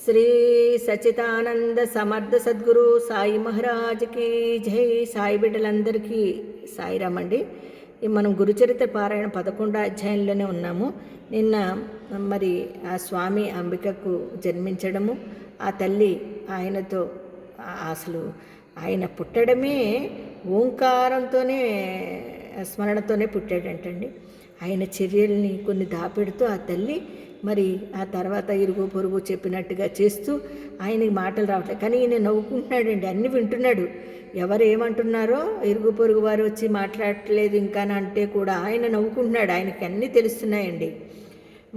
శ్రీ సచిదానంద సమర్థ సద్గురు సాయి మహారాజ్కి జై. సాయి బిడ్డలందరికీ సాయిరామ్ అండి. మనం గురుచరిత్ర పారాయణ 11వ అధ్యాయంలోనే ఉన్నాము. నిన్న మరి ఆ స్వామి అంబికకు జన్మించడము, ఆ తల్లి ఆయనతో అసలు ఆయన పుట్టడమే ఓంకారంతోనే స్మరణతోనే పుట్టాడంటండి. ఆయన చర్యల్ని కొన్ని దాపెడుతూ ఆ తల్లి మరి ఆ తర్వాత ఇరుగు పొరుగు చెప్పినట్టుగా చేస్తూ ఆయనకి మాటలు రావట్లేదు, కానీ ఈయన నవ్వుకుంటున్నాడండి, అన్నీ వింటున్నాడు. ఎవరు ఏమంటున్నారో ఇరుగు పొరుగు వారు వచ్చి మాట్లాడట్లేదు ఇంకా అంటే కూడా ఆయన నవ్వుకుంటున్నాడు, ఆయనకి అన్నీ తెలుస్తున్నాయండి.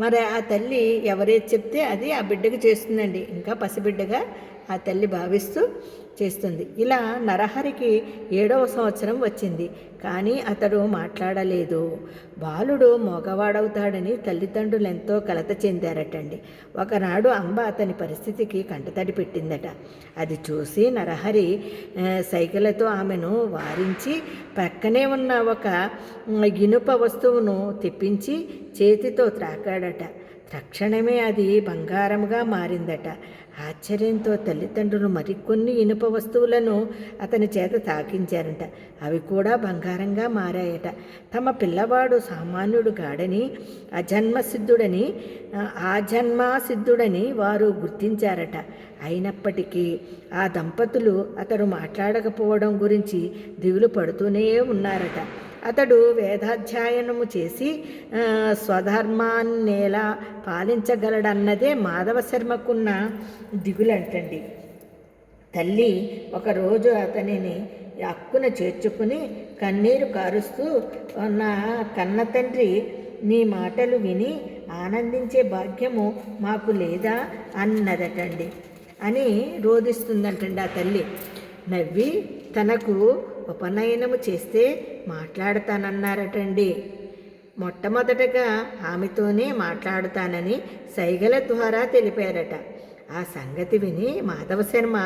మరి ఆ తల్లి ఎవరేది చెప్తే అది ఆ బిడ్డకు చేస్తుందండి, ఇంకా పసిబిడ్డగా ఆ తల్లి భావిస్తూ చేస్తుంది. ఇలా నరహరికి 7వ సంవత్సరం వచ్చింది, కానీ అతడు మాట్లాడలేదు. బాలుడు మగవాడవుతాడని తల్లిదండ్రులు ఎంతో కలత చెందారటండి. ఒకనాడు అంబ అతని పరిస్థితికి కంటతడి పెట్టిందట. అది చూసి నరహరి సైకిలతో ఆమెను వారించి పక్కనే ఉన్న ఒక ఇనుప వస్తువును తెప్పించి చేతితో త్రాకాడట. తక్షణమే అది బంగారంగా మారిందట. ఆశ్చర్యంతో తల్లిదండ్రులు మరికొన్ని ఇనుప వస్తువులను అతని చేత తాకించారట. అవి కూడా బంగారంగా మారాయట. తమ పిల్లవాడు సామాన్యుడు కాడని ఆజన్మాసిద్ధుడని వారు గుర్తించారట. అయినప్పటికీ ఆ దంపతులు అతడు మాట్లాడకపోవడం గురించి దిగులు పడుతూనే ఉన్నారట. అతడు వేదాధ్యయనము చేసి స్వధర్మాన్నేలా పాలించగలడన్నదే మాధవ శర్మకున్న దిగులంటండి. తల్లి ఒకరోజు అతనిని అక్కున చేర్చుకుని కన్నీరు కారుస్తూ, నా కన్న తండ్రి, నీ మాటలు విని ఆనందించే భాగ్యము మాకు లేదా అన్నదటండి అని రోధిస్తుందంటండి ఆ తల్లి. నవ్వి తనకు ఉపనయనము చేస్తే మాట్లాడతానన్నారటండి. మొట్టమొదటగా ఆమెతోనే మాట్లాడుతానని సైగల ద్వారా తెలిపారట. ఆ సంగతి విని మాధవ శర్మ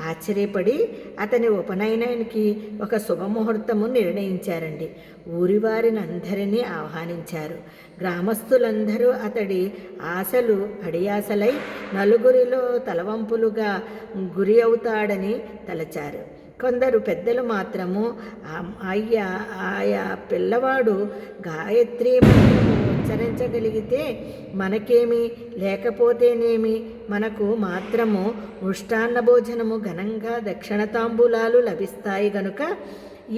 ఆశ్చర్యపడి అతని ఉపనయనానికి ఒక శుభముహూర్తము నిర్ణయించారండి. ఊరివారిని అందరినీ ఆహ్వానించారు. గ్రామస్తులందరూ అతడి ఆశలు అడియాసలై నలుగురిలో తలవంపులుగా గురి అవుతాడని తలచారు. కొందరు పెద్దలు మాత్రము ఆయా పిల్లవాడు గాయత్రి మంత్రము ఉచ్చరించగలిగితే మనకేమి, లేకపోతేనేమి, మనకు మాత్రము మృష్టాన్న భోజనము ఘనంగా దక్షిణ తాంబూలాలు లభిస్తాయి గనుక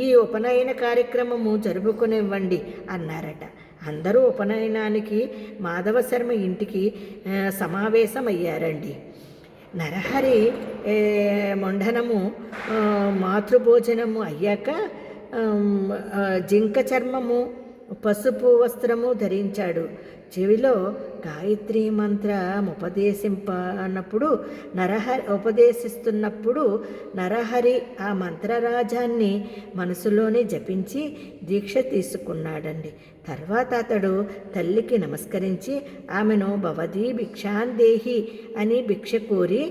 ఈ ఉపనయన కార్యక్రమము జరుపుకునివ్వండి అన్నారట. అందరూ ఉపనయనానికి మాధవ శర్మ ఇంటికి సమావేశమయ్యారండి. నరహరి మొండనము మాతృభోజనము అయ్యాక జింక చర్మము పసుపు వస్త్రము ధరించాడు. చెవిలో గాయత్రి మంత్రం ఉపదేశిస్తున్నప్పుడు నరహరి ఆ మంత్రరాజాన్ని మనసులోనే జపించి దీక్ష తీసుకున్నాడండి. తర్వాత అతడు తల్లికి నమస్కరించి ఆమెను భవదీ భిక్షాందేహి అని భిక్ష కోరి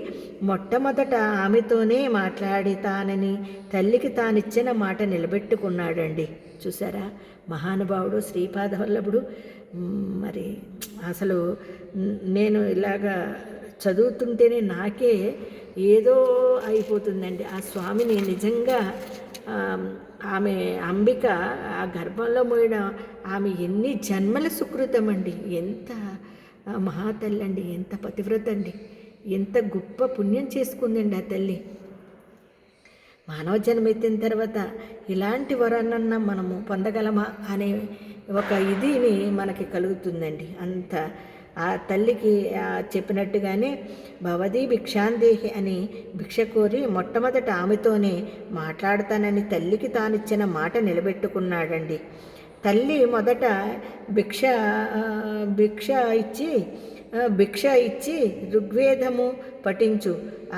మొట్టమొదట ఆమెతోనే మాట్లాడితానని తల్లికి తానిచ్చిన మాట నిలబెట్టుకున్నాడండి. చూసారా, మహానుభావుడు శ్రీపాదవల్లభుడు. మరి అసలు నేను ఇలాగా చదువుతుంటేనే నాకే ఏదో అయిపోతుందండి. ఆ స్వామిని నిజంగా ఆమె అంబిక ఆ గర్భంలో మోయడం ఆమె ఎన్ని జన్మల సుకృతం అండి. ఎంత మహాతల్లి అండి, ఎంత పతివ్రత అండి, ఎంత గొప్ప పుణ్యం చేసుకుందండి ఆ తల్లి. మానవ జన్మెత్తిన తర్వాత ఇలాంటి వరాన్నన్నా మనము పొందగలమా అనే ఒక ఇదిని మనకి కలుగుతుందండి. అంత ఆ తల్లికి చెప్పినట్టుగానే భవదీ భిక్షాందేహి అని భిక్ష కోరి మొట్టమొదట ఆమెతోనే మాట్లాడతానని తల్లికి తానిచ్చిన మాట నిలబెట్టుకున్నాడండి. తల్లి మొదట భిక్ష ఇచ్చి ఋగ్వేదము పఠించు,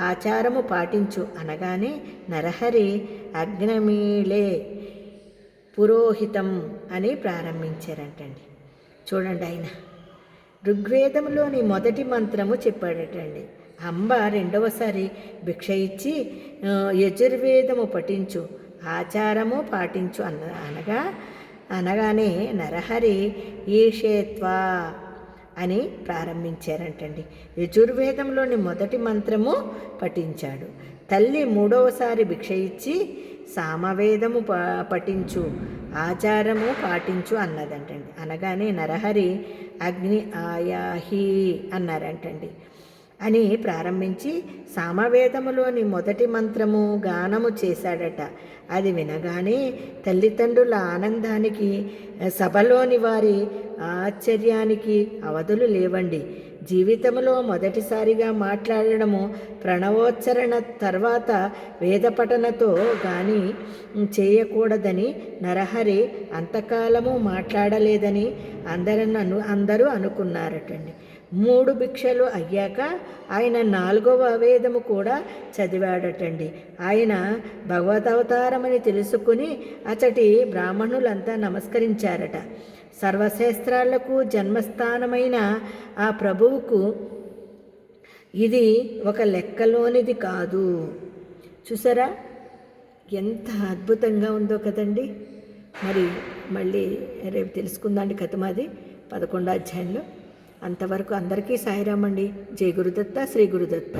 ఆచారము పాటించు అనగానే నరహరి అగ్నమీళే పురోహితం అని ప్రారంభించారంటండి. చూడండి, ఆయన ఋగ్వేదంలోని మొదటి మంత్రము చెప్పాడటండి. అంబ రెండవసారి భిక్ష ఇచ్చి యజుర్వేదము పఠించు, ఆచారము పాటించు అనగానే నరహరి ఈషేత్వా అని ప్రారంభించారంటండి. యజుర్వేదంలోని మొదటి మంత్రము పఠించాడు. తల్లి మూడవసారి భిక్ష ఇచ్చి సామవేదము పఠించు, ఆచారము పాటించు అన్నదంటండి. అనగానే నరహరి అగ్ని ఆయాహి అన్నారంటండి అని ప్రారంభించి సామవేదములోని మొదటి మంత్రము గానము చేశాడట. అది వినగానే తల్లిదండ్రుల ఆనందానికి, సభలోని వారి ఆశ్చర్యానికి అవధులు లేవండి. జీవితంలో మొదటిసారిగా మాట్లాడడము ప్రణవోచ్చరణ తర్వాత వేదపఠనతో కానీ చేయకూడదని నరహరి అంతకాలము మాట్లాడలేదని అందరూ అనుకున్నారటండి. 3 భిక్షలు అయ్యాక ఆయన 4వ వేదము కూడా చదివాడటండి. ఆయన భగవదవతారమని తెలుసుకుని అతడి బ్రాహ్మణులంతా నమస్కరించారట. సర్వశాస్త్రాలకు జన్మస్థానమైన ఆ ప్రభువుకు ఇది ఒక లెక్కలోనిది కాదు. చూసారా ఎంత అద్భుతంగా ఉందో కదండి. మరి మళ్ళీ రేపు తెలుసుకుందాండి కథ మాది 11వ అధ్యాయంలో. అంతవరకు అందరికీ సాయిరామండి. జై గురుదత్త, శ్రీ గురుదత్త.